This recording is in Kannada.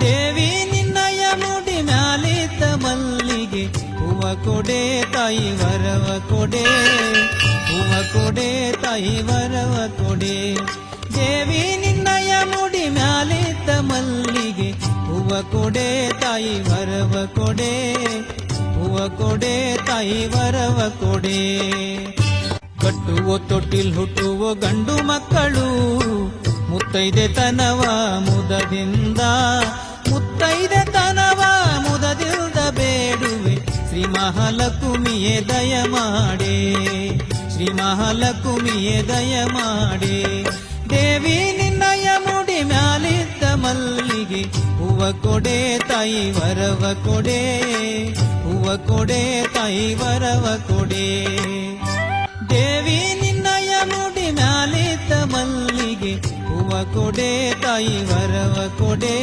ದೇವಿ ನಿನ್ನಯ ಮುಡಿ ಮ್ಯಾಲಿದ್ದ ಮಲ್ಲಿಗೆ ಹೂವ ಕೊಡೆ ತಾಯಿ ವರವ ಕೊಡೆ, ಹೂವ ಕೊಡೆ ತಾಯಿ ವರವ ಕೊಡೆ. ದೇವಿ ನಿನ್ನಯ ಮುಡಿ ಮ್ಯಾಲಿದ್ದ ಮಲ್ಲಿಗೆ ಹೂವ ಕೊಡೆ ತಾಯಿ ವರವ ಕೊಡೆ, ಹೂವ ಕೊಡೆ ತಾಯಿ ವರವ ಕೊಡೆ. ಕಟ್ಟುವ ತೊಟ್ಟಿಲ್ ಹುಟ್ಟುವ ಗಂಡು ಮಕ್ಕಳು ಮುತ್ತೈದೆ ತನವ ಮುದದಿಂದ, ಮುತ್ತೈದೆ ತನವ ಮುದದಿಂದ ಬೇಡುವೆ ಶ್ರೀ ಮಹಾಲಕ್ಷ್ಮಿಯೇ ದಯ ಮಾಡೆ, ಶ್ರೀ ಮಹಾಲಕ್ಷ್ಮಿಯೇ ದಯ ಮಾಡೆ. ದೇವಿ ನಿನ್ನಯ ಮುಡಿ ಮ್ಯಾಲಿದ್ದ ಮಲ್ಲಿಗೆ ಹೂವ ಕೊಡೆ ತಾಯಿ ವರವ ಕೊಡೆ, ಹೂವ ಕೊಡೆ ತಾಯಿ ವರವ ಕೊಡೆ. ದೇವಿ ನಿನ್ನಯ ಮುಡಿ ಮ್ಯಾಲಿದ್ದ ಮಲ್ಲಿಗೆ ಹೂವ ಕೊಡೆ ತಾಯಿ ವರವ ಕೊಡೆ.